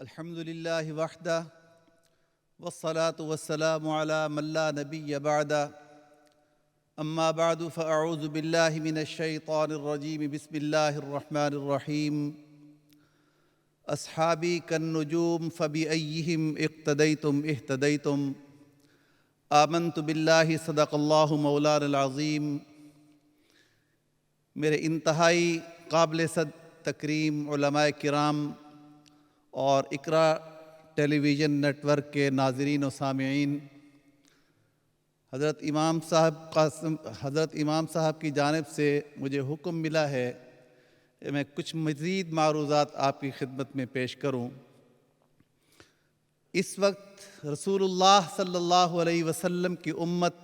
الحمد لله وحده والصلاة والسلام على من لا نبي بعده أما بعد فأعوذ بالله من الشيطان الرجيم بسم الله الرحمن الرحيم أصحابي كالنجوم فبأيهم اقتديتم اهتديتم آمنت بالله صدق الله مولانا العظيم۔ میرے انتہائی قابل صد تکریم علماء کرام اور اقرا ٹیلی ویژن نیٹ ورک کے ناظرین و سامعین، حضرت امام صاحب کی جانب سے مجھے حکم ملا ہے کہ میں کچھ مزید معروضات آپ کی خدمت میں پیش کروں۔ اس وقت رسول اللہ صلی اللہ علیہ وسلم کی امت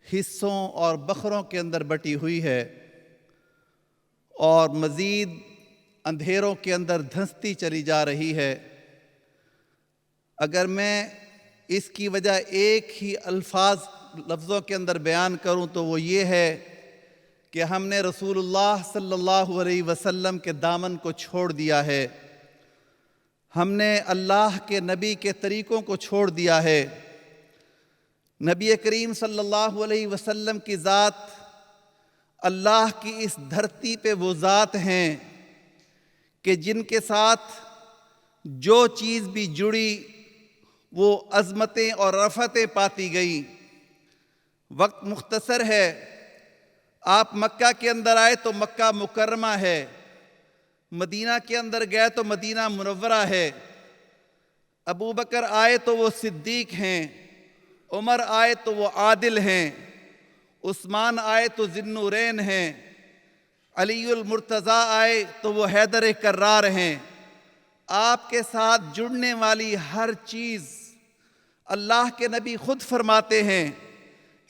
حصوں اور بخروں کے اندر بٹی ہوئی ہے اور مزید اندھیروں کے اندر دھنستی چلی جا رہی ہے۔ اگر میں اس کی وجہ ایک ہی لفظوں کے اندر بیان کروں تو وہ یہ ہے کہ ہم نے رسول اللہ صلی اللہ علیہ وسلم کے دامن کو چھوڑ دیا ہے، ہم نے اللہ کے نبی کے طریقوں کو چھوڑ دیا ہے۔ نبی کریم صلی اللہ علیہ وسلم کی ذات اللہ کی اس دھرتی پہ وہ ذات ہیں کہ جن کے ساتھ جو چیز بھی جڑی وہ عظمتیں اور رفعتیں پاتی گئیں۔ وقت مختصر ہے، آپ مکہ کے اندر آئے تو مکہ مکرمہ ہے، مدینہ کے اندر گئے تو مدینہ منورہ ہے، ابو بکر آئے تو وہ صدیق ہیں، عمر آئے تو وہ عادل ہیں، عثمان آئے تو ذی النورین ہیں، علی المرتضیٰ آئے تو وہ حیدر کرار ہیں۔ آپ کے ساتھ جڑنے والی ہر چیز اللہ کے نبی خود فرماتے ہیں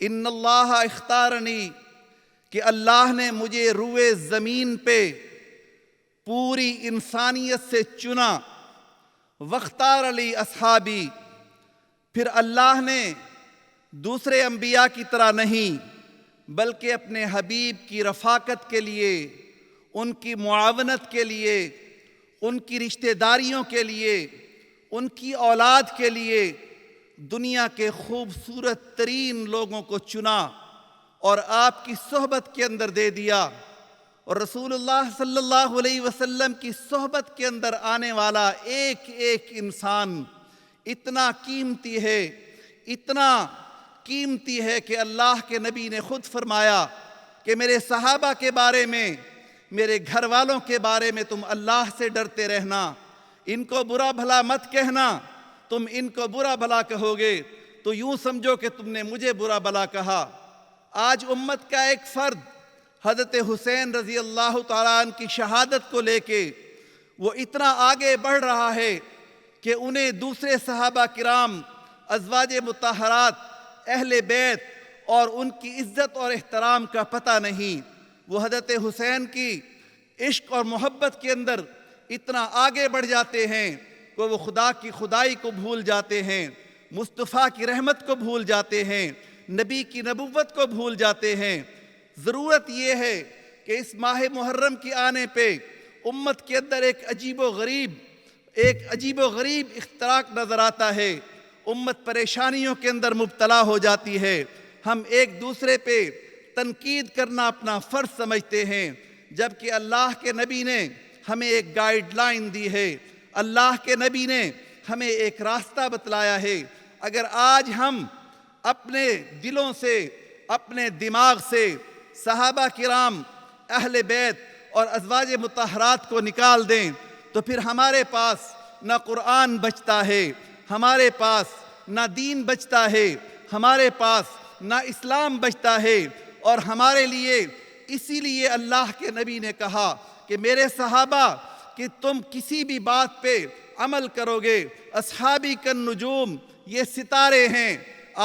ان اللہ اختارنی، کہ اللہ نے مجھے روئے زمین پہ پوری انسانیت سے چنا، واختار علی اصحابی، پھر اللہ نے دوسرے انبیاء کی طرح نہیں بلکہ اپنے حبیب کی رفاقت کے لیے، ان کی معاونت کے لیے، ان کی رشتہ داریوں کے لیے، ان کی اولاد کے لیے دنیا کے خوبصورت ترین لوگوں کو چنا اور آپ کی صحبت کے اندر دے دیا۔ اور رسول اللہ صلی اللہ علیہ وسلم کی صحبت کے اندر آنے والا ایک ایک انسان اتنا قیمتی ہے، اتنا قیمتی ہے کہ اللہ کے نبی نے خود فرمایا کہ میرے صحابہ کے بارے میں، میرے گھر والوں کے بارے میں تم اللہ سے ڈرتے رہنا، ان کو برا بھلا مت کہنا، تم ان کو برا بھلا کہو گے تو یوں سمجھو کہ تم نے مجھے برا بھلا کہا۔ آج امت کا ایک فرد حضرت حسین رضی اللہ تعالیٰ عنہ کی شہادت کو لے کے وہ اتنا آگے بڑھ رہا ہے کہ انہیں دوسرے صحابہ کرام، ازواج مطہرات، اہل بیت اور ان کی عزت اور احترام کا پتہ نہیں۔ وہ حضرت حسین کی عشق اور محبت کے اندر اتنا آگے بڑھ جاتے ہیں کہ وہ خدا کی خدائی کو بھول جاتے ہیں، مصطفیٰ کی رحمت کو بھول جاتے ہیں، نبی کی نبوت کو بھول جاتے ہیں۔ ضرورت یہ ہے کہ اس ماہ محرم کے آنے پہ امت کے اندر ایک عجیب و غریب اختراق نظر آتا ہے، امت پریشانیوں کے اندر مبتلا ہو جاتی ہے۔ ہم ایک دوسرے پہ تنقید کرنا اپنا فرض سمجھتے ہیں، جبکہ اللہ کے نبی نے ہمیں ایک گائیڈ لائن دی ہے، اللہ کے نبی نے ہمیں ایک راستہ بتلایا ہے۔ اگر آج ہم اپنے دلوں سے، اپنے دماغ سے صحابہ کرام، اہل بیت اور ازواج مطہرات کو نکال دیں تو پھر ہمارے پاس نہ قرآن بچتا ہے، ہمارے پاس نہ دین بچتا ہے، ہمارے پاس نہ اسلام بچتا ہے۔ اور ہمارے لیے اسی لیے اللہ کے نبی نے کہا کہ میرے صحابہ کہ تم کسی بھی بات پہ عمل کرو گے، اصحابی کالنجوم، یہ ستارے ہیں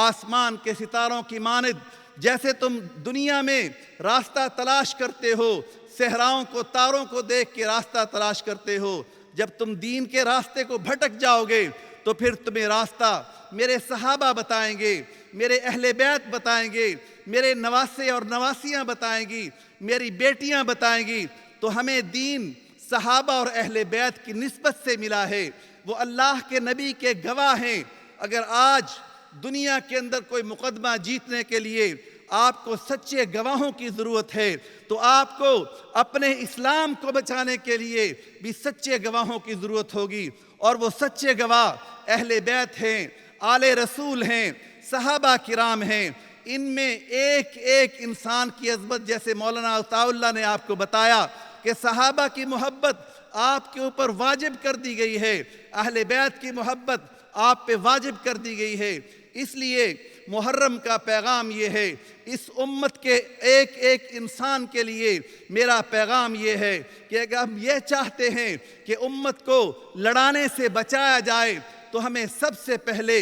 آسمان کے ستاروں کی مانند، جیسے تم دنیا میں راستہ تلاش کرتے ہو، صحراؤں کو، تاروں کو دیکھ کے راستہ تلاش کرتے ہو، جب تم دین کے راستے کو بھٹک جاؤ گے تو پھر تمہیں راستہ میرے صحابہ بتائیں گے، میرے اہل بیت بتائیں گے، میرے نواسے اور نواسیاں بتائیں گی، میری بیٹیاں بتائیں گی۔ تو ہمیں دین صحابہ اور اہل بیت کی نسبت سے ملا ہے، وہ اللہ کے نبی کے گواہ ہیں۔ اگر آج دنیا کے اندر کوئی مقدمہ جیتنے کے لیے آپ کو سچے گواہوں کی ضرورت ہے تو آپ کو اپنے اسلام کو بچانے کے لیے بھی سچے گواہوں کی ضرورت ہوگی، اور وہ سچے گواہ اہل بیت ہیں، آل رسول ہیں، صحابہ کرام ہیں۔ ان میں ایک ایک انسان کی عظمت، جیسے مولانا عطاء اللہ نے آپ کو بتایا کہ صحابہ کی محبت آپ کے اوپر واجب کر دی گئی ہے، اہل بیت کی محبت آپ پہ واجب کر دی گئی ہے۔ اس لیے محرم کا پیغام یہ ہے، اس امت کے ایک ایک انسان کے لیے میرا پیغام یہ ہے کہ اگر ہم یہ چاہتے ہیں کہ امت کو لڑانے سے بچایا جائے تو ہمیں سب سے پہلے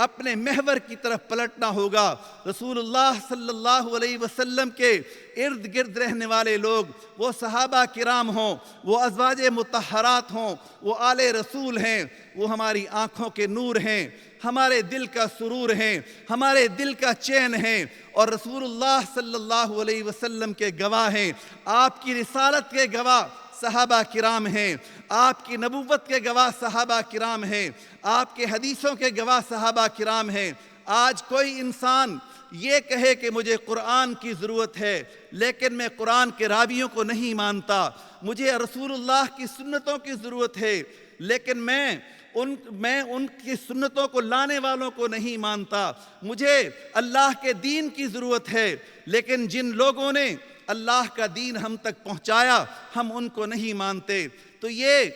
اپنے محور کی طرف پلٹنا ہوگا۔ رسول اللہ صلی اللہ علیہ وسلم کے ارد گرد رہنے والے لوگ، وہ صحابہ کرام ہوں، وہ ازواج مطہرات ہوں، وہ آل رسول ہیں، وہ ہماری آنکھوں کے نور ہیں، ہمارے دل کا سرور ہیں، ہمارے دل کا چین ہیں، اور رسول اللہ صلی اللہ علیہ وسلم کے گواہ ہیں۔ آپ کی رسالت کے گواہ صحابہ کرام ہیں، آپ کی نبوت کے گواہ صحابہ کرام ہیں، آپ کے حدیثوں کے گواہ صحابہ کرام ہیں۔ آج کوئی انسان یہ کہے کہ مجھے قرآن کی ضرورت ہے لیکن میں قرآن کے راویوں کو نہیں مانتا، مجھے رسول اللہ کی سنتوں کی ضرورت ہے لیکن میں ان کی سنتوں کو لانے والوں کو نہیں مانتا، مجھے اللہ کے دین کی ضرورت ہے لیکن جن لوگوں نے اللہ کا دین ہم تک پہنچایا ہم ان کو نہیں مانتے، تو یہ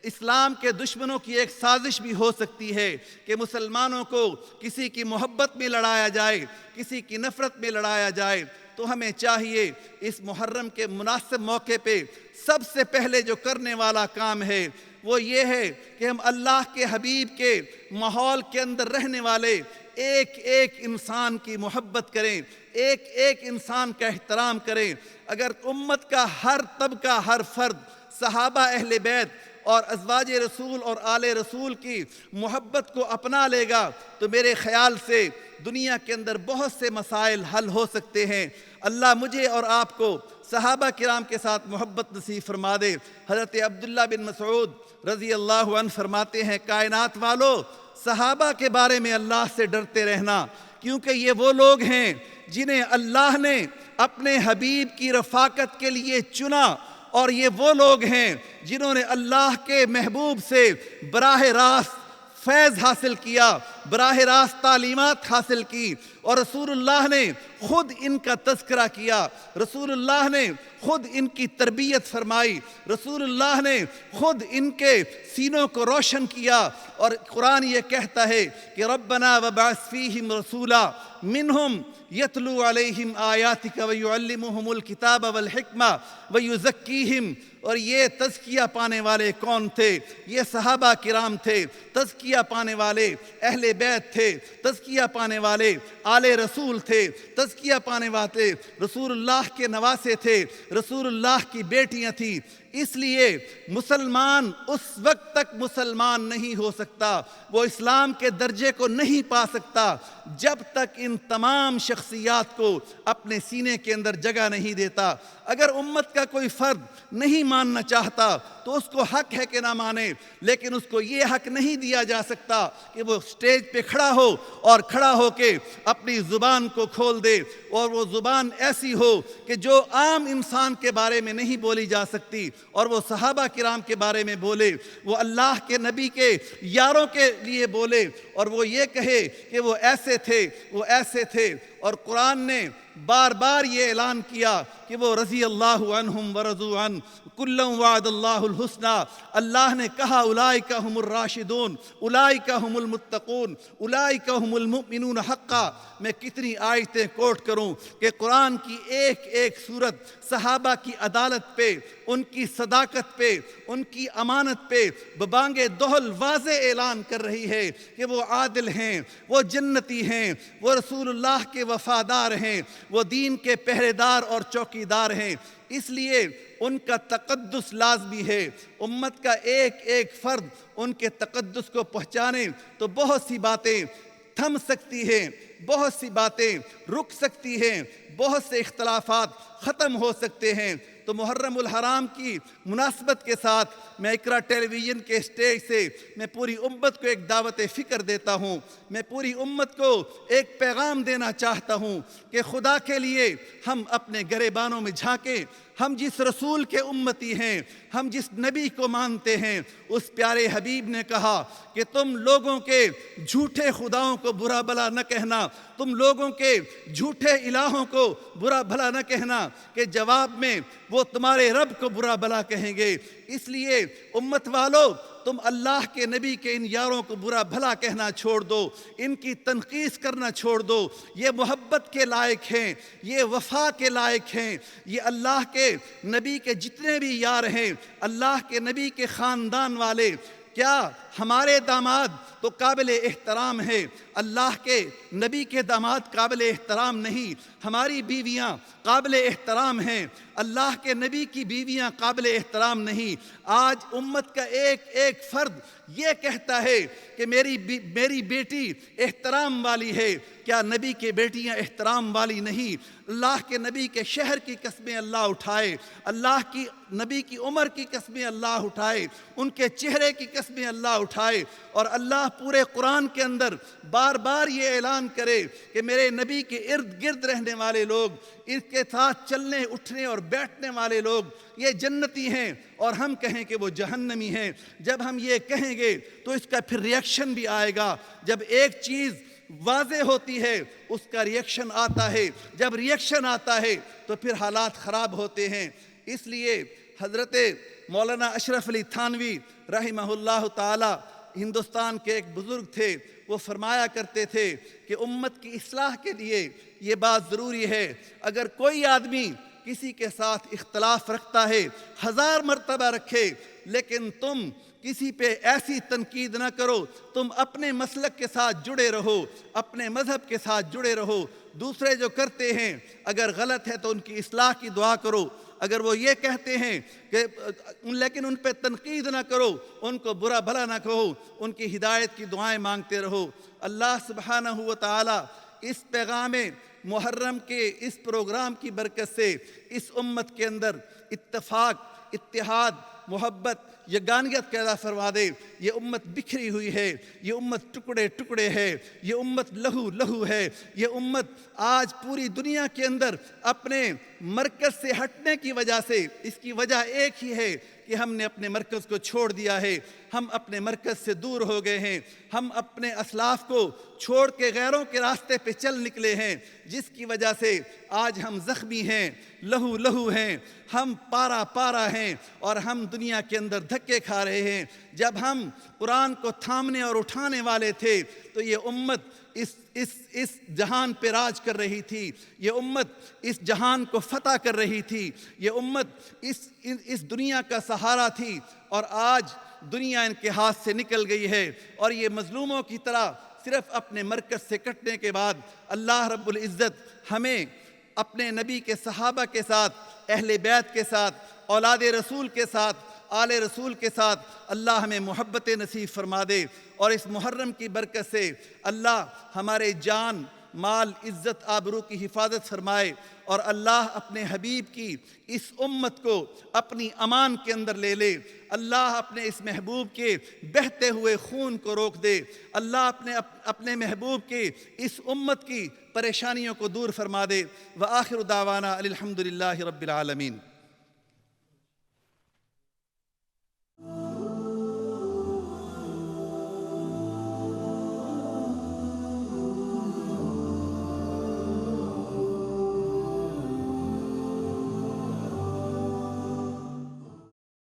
اسلام کے دشمنوں کی ایک سازش بھی ہو سکتی ہے کہ مسلمانوں کو کسی کی محبت میں لڑایا جائے، کسی کی نفرت میں لڑایا جائے۔ تو ہمیں چاہیے اس محرم کے مناسب موقع پہ سب سے پہلے جو کرنے والا کام ہے وہ یہ ہے کہ ہم اللہ کے حبیب کے ماحول کے اندر رہنے والے ایک ایک انسان کی محبت کریں، ایک ایک انسان کا احترام کریں۔ اگر امت کا ہر طبقہ، ہر فرد صحابہ اہل بیت اور ازواج رسول اور آل رسول کی محبت کو اپنا لے گا تو میرے خیال سے دنیا کے اندر بہت سے مسائل حل ہو سکتے ہیں۔ اللہ مجھے اور آپ کو صحابہ کرام کے ساتھ محبت نصیب فرما دے۔ حضرت عبداللہ بن مسعود رضی اللہ عنہ فرماتے ہیں، کائنات والو، صحابہ کے بارے میں اللہ سے ڈرتے رہنا، کیونکہ یہ وہ لوگ ہیں جنہیں اللہ نے اپنے حبیب کی رفاقت کے لیے چنا، اور یہ وہ لوگ ہیں جنہوں نے اللہ کے محبوب سے براہ راست فیض حاصل کیا، براہ راست تعلیمات حاصل کی، اور رسول اللہ نے خود ان کا تذکرہ کیا، رسول اللہ نے خود ان کی تربیت فرمائی، رسول اللہ نے خود ان کے سینوں کو روشن کیا۔ اور قرآن یہ کہتا ہے کہ ربنا وبعث فیہم رسولا منہم یتلو علیہم آیاتک ویعلمہم الکتاب والحکمہ ویزکیہم۔ اور یہ تزکیہ پانے والے کون تھے؟ یہ صحابہ کرام تھے، تزکیہ پانے والے اہل بیت تھے، تزکیہ پانے والے آل رسول تھے، تزکیہ پانے والے رسول اللہ کے نواسے تھے، رسول اللہ کی بیٹیاں تھیں۔ اس لیے مسلمان اس وقت تک مسلمان نہیں ہو سکتا، وہ اسلام کے درجے کو نہیں پا سکتا جب تک ان تمام شخصیات کو اپنے سینے کے اندر جگہ نہیں دیتا۔ اگر امت کا کوئی فرد نہیں ماننا چاہتا تو اس کو حق ہے کہ نہ مانے، لیکن اس کو یہ حق نہیں دیا جا سکتا کہ وہ سٹیج پہ کھڑا ہو اور کھڑا ہو کے اپنی زبان کو کھول دے، اور وہ زبان ایسی ہو کہ جو عام انسان کے بارے میں نہیں بولی جا سکتی، اور وہ صحابہ کرام کے بارے میں بولے، وہ اللہ کے نبی کے یاروں کے لیے بولے، اور وہ یہ کہے کہ وہ ایسے تھے، وہ ایسے تھے۔ اور قرآن نے بار بار یہ اعلان کیا کہ وہ رضی اللہ عنہم ورضوا عنہ کلا وعد اللہ الحسنی۔ اللہ نے کہا اولئک هم الراشدون، اولئک هم المتقون، اولئک هم المؤمنون حقا۔ میں کتنی آیتیں کوٹ کروں کہ قرآن کی ایک ایک سورت صحابہ کی عدالت پہ، ان کی صداقت پہ، ان کی امانت پہ ببانگ دہل واضح اعلان کر رہی ہے کہ وہ عادل ہیں، وہ جنتی ہیں، وہ رسول اللہ کے وفادار ہیں، وہ دین کے پہرے دار اور چوکیدار ہیں۔ اس لیے ان کا تقدس لازمی ہے۔ امت کا ایک ایک فرد ان کے تقدس کو پہچانے تو بہت سی باتیں تھم سکتی ہیں، بہت سی باتیں رک سکتی ہیں، بہت سے اختلافات ختم ہو سکتے ہیں۔ تو محرم الحرام کی مناسبت کے ساتھ میں اقرا ٹیلی ویژن کے اسٹیج سے میں پوری امت کو ایک دعوت فکر دیتا ہوں، میں پوری امت کو ایک پیغام دینا چاہتا ہوں کہ خدا کے لیے ہم اپنے گریبانوں میں جھانکیں۔ ہم جس رسول کے امتی ہیں، ہم جس نبی کو مانتے ہیں، اس پیارے حبیب نے کہا کہ تم لوگوں کے جھوٹے خداؤں کو برا بھلا نہ کہنا، تم لوگوں کے جھوٹے الہوں کو برا بھلا نہ کہنا، کہ جواب میں وہ تمہارے رب کو برا بھلا کہیں گے۔ اس لیے امت والو، تم اللہ کے نبی کے ان یاروں کو برا بھلا کہنا چھوڑ دو، ان کی تنقیص کرنا چھوڑ دو۔ یہ محبت کے لائق ہیں، یہ وفا کے لائق ہیں، یہ اللہ کے نبی کے جتنے بھی یار ہیں، اللہ کے نبی کے خاندان والے۔ کیا ہمارے داماد تو قابل احترام ہے، اللہ کے نبی کے داماد قابل احترام نہیں؟ ہماری بیویاں قابل احترام ہیں، اللہ کے نبی کی بیویاں قابل احترام نہیں۔ آج امت کا ایک ایک فرد یہ کہتا ہے کہ میری بیٹی احترام والی ہے، کیا نبی کے بیٹیاں احترام والی نہیں؟ اللہ کے نبی کے شہر کی قسمیں اللہ اٹھائے، اللہ کی نبی کی عمر کی قسمیں اللہ اٹھائے، ان کے چہرے کی قسمیں اللہ اٹھائے، اور اللہ پورے قرآن کے اندر بار بار یہ اعلان کرے کہ میرے نبی کے ارد گرد رہنے والے لوگ، اس کے ساتھ چلنے اٹھنے اور بیٹھنے والے لوگ یہ جنتی ہیں، اور ہم کہیں کہ وہ جہنمی ہیں۔ جب ہم یہ کہیں گے تو اس کا پھر ریئیکشن بھی آئے گا۔ جب ایک چیز واضح ہوتی ہے اس کا ریئیکشن آتا ہے، جب ریئیکشن آتا ہے تو پھر حالات خراب ہوتے ہیں۔ اس لیے حضرت مولانا اشرف علی تھانوی رحمہ اللہ تعالی ہندوستان کے ایک بزرگ تھے، وہ فرمایا کرتے تھے کہ امت کی اصلاح کے لیے یہ بات ضروری ہے، اگر کوئی آدمی کسی کے ساتھ اختلاف رکھتا ہے، 1000 مرتبہ رکھے، لیکن تم کسی پہ ایسی تنقید نہ کرو، تم اپنے مسلک کے ساتھ جڑے رہو، اپنے مذہب کے ساتھ جڑے رہو۔ دوسرے جو کرتے ہیں اگر غلط ہے تو ان کی اصلاح کی دعا کرو، اگر وہ یہ کہتے ہیں کہ لیکن ان پہ تنقید نہ کرو، ان کو برا بھلا نہ کہو، ان کی ہدایت کی دعائیں مانگتے رہو۔ اللہ سبحانہ و تعالی اس پیغام محرم کے اس پروگرام کی برکت سے اس امت کے اندر اتفاق، اتحاد، محبت، یگانیت پیدا فرما دے۔ یہ امت بکھری ہوئی ہے، یہ امت ٹکڑے ٹکڑے ہے، یہ امت لہو لہو ہے، یہ امت آج پوری دنیا کے اندر اپنے مرکز سے ہٹنے کی وجہ سے، اس کی وجہ ایک ہی ہے کہ ہم نے اپنے مرکز کو چھوڑ دیا ہے، ہم اپنے مرکز سے دور ہو گئے ہیں، ہم اپنے اسلاف کو چھوڑ کے غیروں کے راستے پہ چل نکلے ہیں، جس کی وجہ سے آج ہم زخمی ہیں، لہو لہو ہیں، ہم پارا پارا ہیں، اور ہم دنیا کے اندر دھکے کھا رہے ہیں۔ جب ہم قرآن کو تھامنے اور اٹھانے والے تھے تو یہ امت اس جہان پہ راج کر رہی تھی، یہ امت اس جہان کو فتح کر رہی تھی، یہ امت اس دنیا کا سہارا تھی، اور آج دنیا ان کے ہاتھ سے نکل گئی ہے، اور یہ مظلوموں کی طرح صرف اپنے مرکز سے کٹنے کے بعد اللہ رب العزت ہمیں اپنے نبی کے صحابہ کے ساتھ، اہل بیت کے ساتھ، اولاد رسول کے ساتھ، آل رسول کے ساتھ اللہ ہمیں محبت نصیب فرما دے، اور اس محرم کی برکت سے اللہ ہمارے جان، مال، عزت، آبرو کی حفاظت فرمائے، اور اللہ اپنے حبیب کی اس امت کو اپنی امان کے اندر لے لے۔ اللہ اپنے اس محبوب کے بہتے ہوئے خون کو روک دے۔ اللہ اپنے محبوب کے اس امت کی پریشانیوں کو دور فرما دے۔ وآخر دعوانا الحمدللہ رب العالمین۔